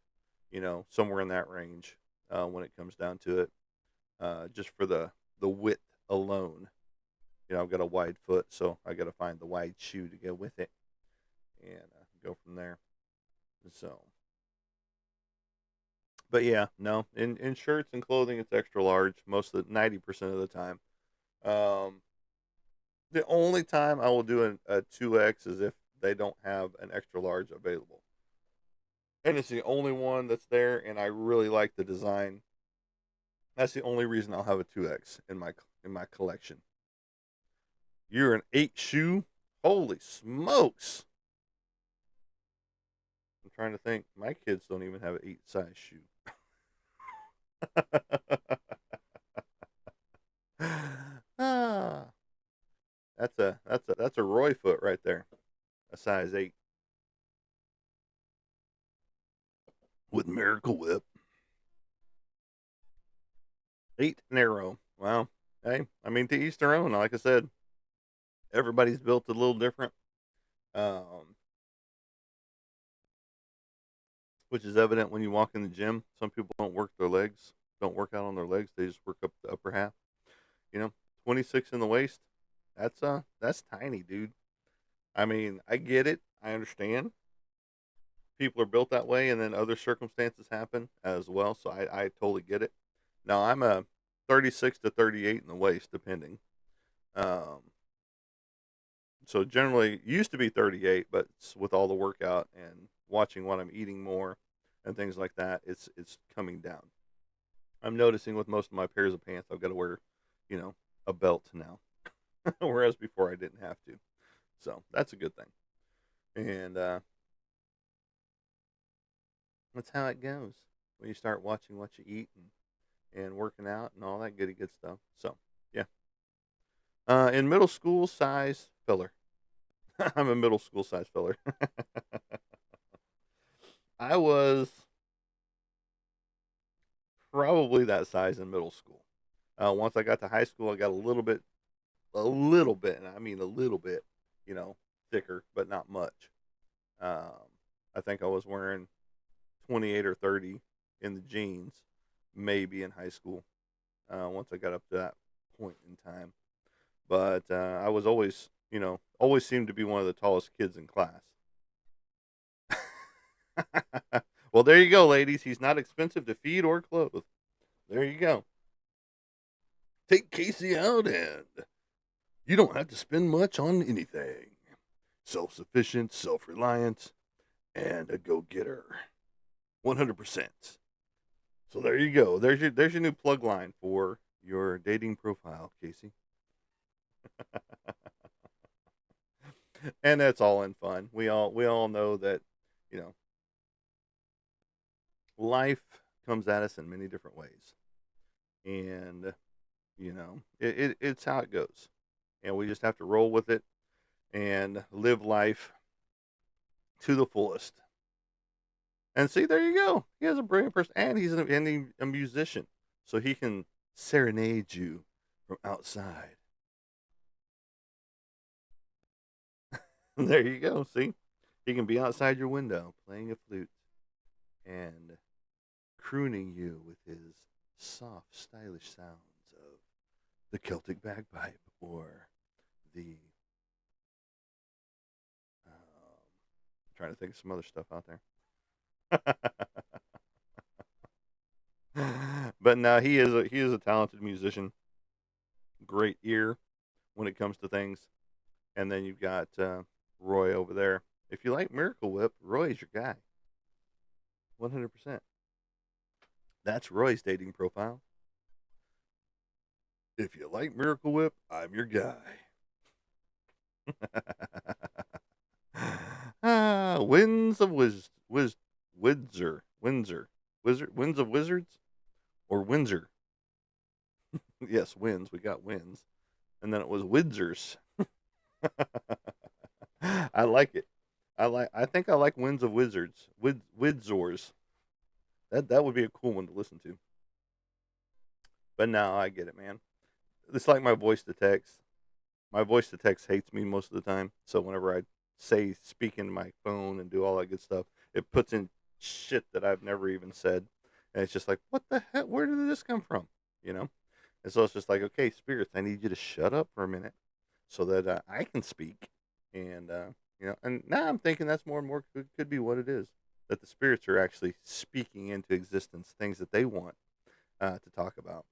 somewhere in that range when it comes down to it. Just for the width alone. I've got a wide foot, so I got to find the wide shoe to go with it and go from there. So, but yeah, no, in shirts and clothing, it's extra large most of the 90% of the time. Um, the only time I will do a 2X is if they don't have an extra large available. And it's the only one that's there, and I really like the design. That's the only reason I'll have a 2X in my collection. You're an 8 shoe? Holy smokes. I'm trying to think. My kids don't even have an 8 size shoe. ah, that's a Roy foot right there. A size 8 with Miracle Whip. 8 narrow. Wow. Hey, I mean, to each their own. Like I said, everybody's built a little different, um, which is evident when you walk in the gym. Some people don't work their legs, don't work out on their legs. They just work up the upper half. You know, 26 in the waist. That's tiny, dude. I mean, I get it. I understand. People are built that way, and then other circumstances happen as well. So I totally get it. Now I'm a 36 to 38 in the waist, depending. Um, so generally used to be 38, but with all the workout and watching what I'm eating more and things like that, it's coming down. I'm noticing with most of my pairs of pants, I've got to wear, you know, a belt now, whereas before I didn't have to. So that's a good thing. And that's how it goes when you start watching what you eat and working out and all that goody good stuff. So yeah, in middle school size filler. I'm a middle school size filler. I was probably that size in middle school. Once I got to high school, I got a little bit, and I mean a little bit, you know, thicker, but not much. Um, I think I was wearing 28 or 30 in the jeans, maybe in high school. Once I got up to that point in time, but I was always, always seemed to be one of the tallest kids in class. Well, there you go, ladies. He's not expensive to feed or clothe. There you go. Take Casey out, and you don't have to spend much on anything. Self sufficient, self reliant, and a go getter. 100%. So there you go. There's your new plug line for your dating profile, Casey. And that's all in fun. We all know that, you know, life comes at us in many different ways. And, it's how it goes. And we just have to roll with it and live life to the fullest. And see, there you go. He has a brilliant person, and he's a musician, so he can serenade you from outside. There you go. See, he can be outside your window playing a flute and crooning you with his soft, stylish sounds of the Celtic bagpipe or the. I'm trying to think of some other stuff out there. But no, he is a talented musician. Great ear when it comes to things. And then you've got Roy over there. If you like Miracle Whip, Roy's your guy. 100%. That's Roy's dating profile. If you like Miracle Whip, I'm your guy. Winds of Winds of Wizards or Windsor. Yes, winds. We got winds, and then it was Windsors. I like it. I think I like Winds of Wizards. Widzors. That would be a cool one to listen to. But now I get it, man. It's like my voice to text. My voice to text hates me most of the time. So whenever I say speak into my phone and do all that good stuff, it puts in shit that I've never even said, and it's just like, what the heck? Where did this come from? You know. And so it's just like, okay, spirits, I need you to shut up for a minute so that I can speak. And and now I'm thinking that's more and more could be what it is, that the spirits are actually speaking into existence things that they want to talk about.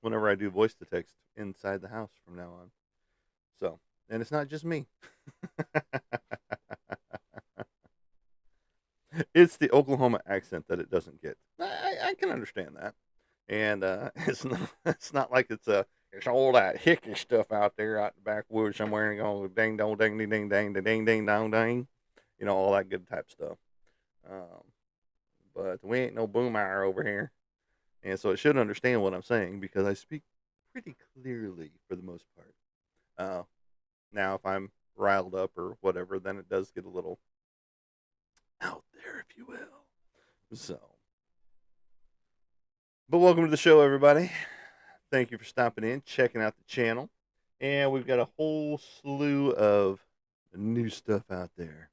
Whenever I do voice to text inside the house from now on. So, and it's not just me. It's the Oklahoma accent that it doesn't get. I can understand that, and it's not like it's all that hickey stuff out there out in the backwoods somewhere and going ding dong ding ding ding ding ding ding dong ding, all that good type stuff. Um, but we ain't no boomire over here, and so it should understand what I'm saying because I speak pretty clearly for the most part. Uh, Now, if I'm riled up or whatever, then it does get a little out there, if you will. So, but welcome to the show, everybody. Thank you for stopping in, checking out the channel. And we've got a whole slew of new stuff out there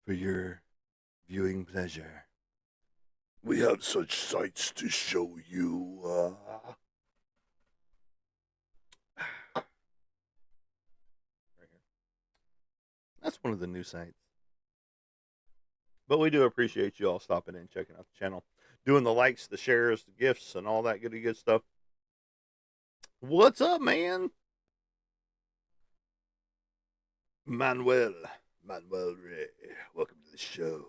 for your viewing pleasure. We have such sights to show you. Right here. That's one of the new sites. But we do appreciate you all stopping in, checking out the channel, doing the likes, the shares, the gifts, and all that good stuff. What's up, man? Manuel Ray. Welcome to the show.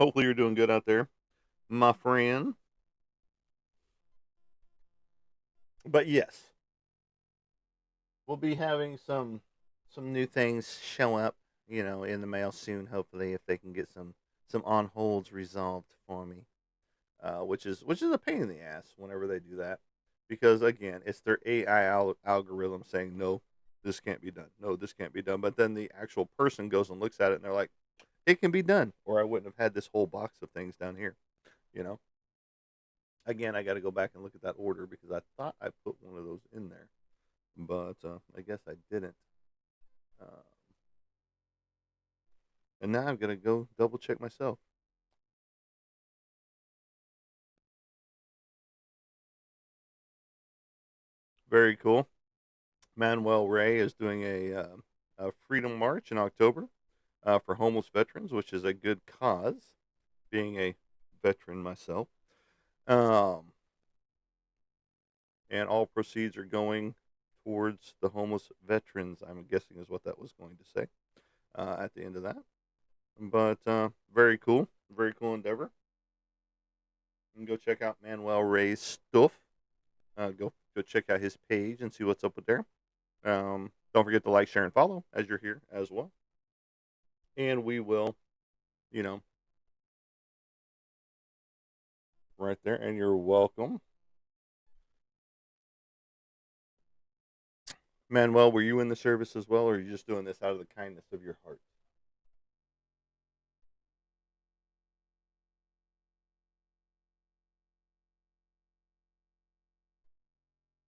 Hopefully you're doing good out there, my friend. But yes, we'll be having some new things show up, in the mail soon. Hopefully, if they can get some on holds resolved for me, which is a pain in the ass whenever they do that, because again, it's their AI algorithm saying no, this can't be done. No, this can't be done. But then the actual person goes and looks at it, and they're like, it can be done, or I wouldn't have had this whole box of things down here. You know. Again, I got to go back and look at that order because I thought I put one of those in there, but I guess I didn't. Uh, and now I'm gonna go double check myself. Very cool. Manuel Ray is doing a Freedom March in October for homeless veterans, which is a good cause. Being a veteran myself, um, and all proceeds are going towards the homeless veterans. I'm guessing is what that was going to say at the end of that. But very cool endeavor. You can go check out Manuel Ray's stuff. Go check out his page and see what's up with there. Don't forget to like, share, and follow as you're here as well. And we will, you know, right there. And you're welcome, Manuel. Were you in the service as well, or are you just doing this out of the kindness of your heart?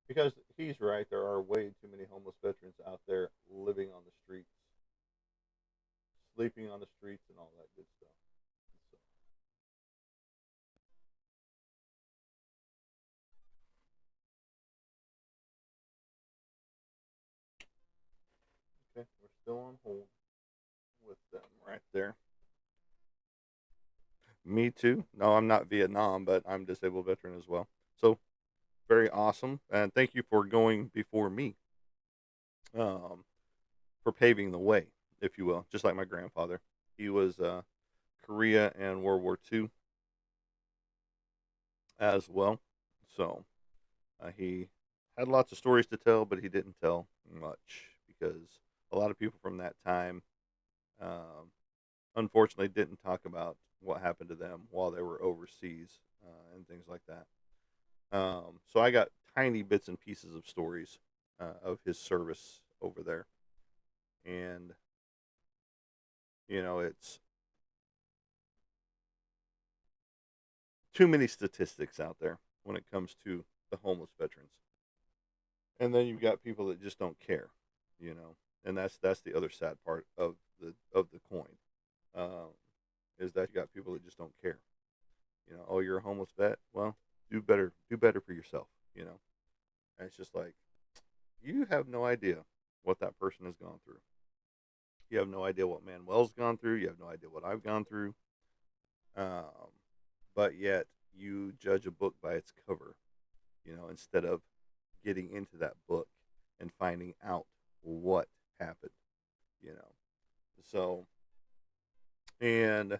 Because he's right. There are way too many homeless veterans out there living on the streets, sleeping on the streets, and all that good stuff. So, okay, we're still on hold with them right there. Me too. No, I'm not Vietnam, but I'm disabled veteran as well. So very awesome, and thank you for going before me, um, for paving the way, if you will. Just like my grandfather, he was Korea and World War II as well. So he had lots of stories to tell, but he didn't tell much because a lot of people from that time, um, unfortunately, didn't talk about what happened to them while they were overseas and things like that. So I got tiny bits and pieces of stories of his service over there, and it's too many statistics out there when it comes to the homeless veterans. And then you've got people that just don't care, you know, and that's the other sad part of the coin, um, is that you got people that just don't care. Oh, you're a homeless vet. Well, do better for yourself. And it's just like you have no idea what that person has gone through. You have no idea what Manuel's gone through. You have no idea what I've gone through. Um, but yet you judge a book by its cover, instead of getting into that book and finding out what happened, you know. So, and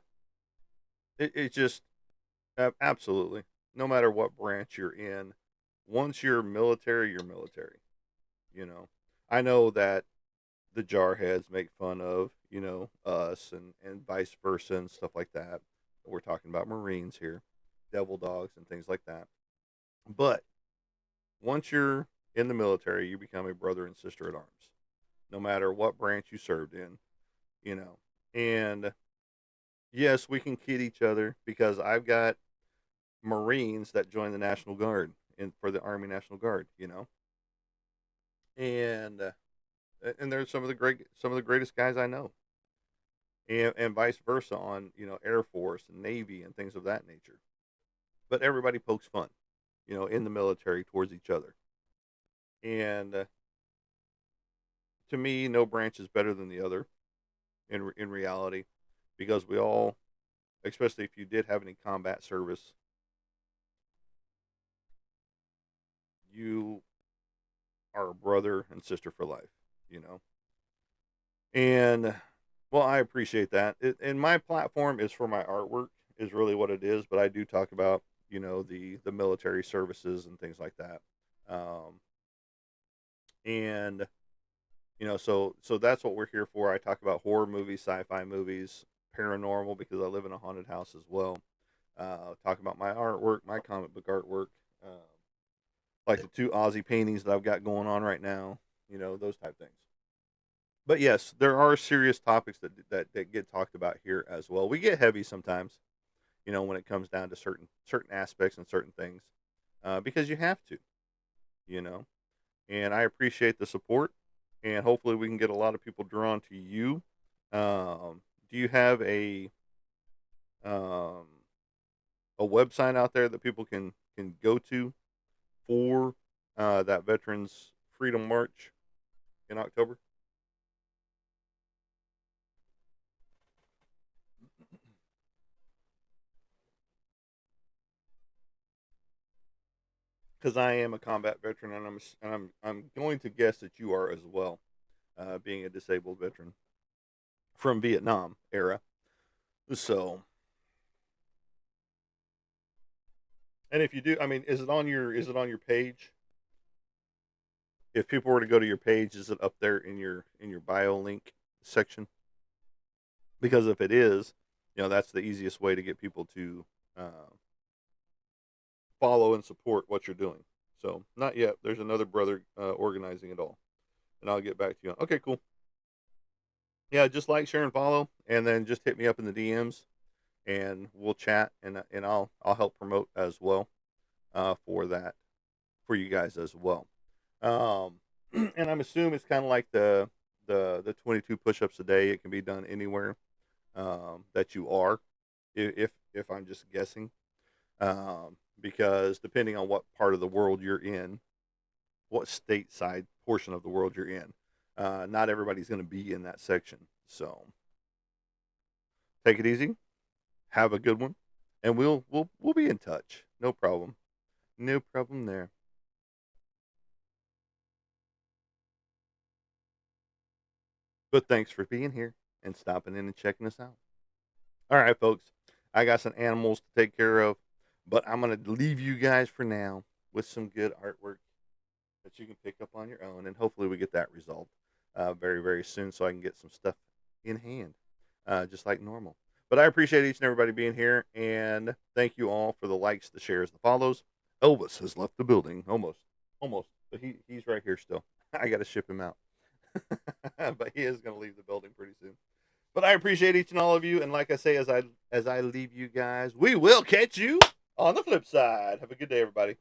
it just absolutely, no matter what branch you're in, once you're military, you're military, you know. I know that the jarheads make fun of, us and vice versa and stuff like that. We're talking about Marines here, devil dogs and things like that. But once you're in the military, you become a brother and sister at arms, no matter what branch you served in, you know. And yes, we can kid each other because I've got Marines that join the National Guard and for the Army National Guard, and they're some of the greatest guys I know, and vice versa on Air Force and Navy and things of that nature. But everybody pokes fun, in the military towards each other, and to me, no branch is better than the other in reality, because we all, especially if you did have any combat service, you are a brother and sister for life, you know. And well, I appreciate that. And my platform is for my artwork, is really what it is. But I do talk about the military services and things like that. Um, and so that's what we're here for. I talk about horror movies, sci-fi movies, paranormal because I live in a haunted house as well. Talk about my artwork, my comic book artwork, like the two Aussie paintings that I've got going on right now. Those type things. But yes, there are serious topics that get talked about here as well. We get heavy sometimes, when it comes down to certain aspects and certain things, because you have to, you know. And I appreciate the support, and hopefully we can get a lot of people drawn to you. Do you have um, a website out there that people can go to for that Veterans Freedom March in October? Because I am a combat veteran, and I'm going to guess that you are as well, being a disabled veteran from Vietnam era. So, and if you do, I mean, is it on your page? If people were to go to your page, is it up there in your bio link section? Because if it is, that's the easiest way to get people to follow and support what you're doing. So, not yet. There's another brother organizing it all, and I'll get back to you. Okay, cool. Yeah, just like, share, and follow, and then just hit me up in the DMs, and we'll chat, and I'll help promote as well, for that, for you guys as well. Um, and I'm assuming it's kind of like the 22 push-ups a day. It can be done anywhere that you are, if I'm just guessing, because depending on what part of the world you're in, what stateside portion of the world you're in, not everybody's going to be in that section. So take it easy. Have a good one. and we'll be in touch. No problem. No problem there. But thanks for being here and stopping in and checking us out. All right, folks. I got some animals to take care of, but I'm going to leave you guys for now with some good artwork that you can pick up on your own, and hopefully we get that resolved very, very soon so I can get some stuff in hand, just like normal. But I appreciate each and everybody being here, and thank you all for the likes, the shares, the follows. Elvis has left the building, almost, but he's right here still. I got to ship him out, but he is going to leave the building pretty soon. But I appreciate each and all of you, and like I say, as I leave you guys, we will catch you on the flip side. Have a good day, everybody.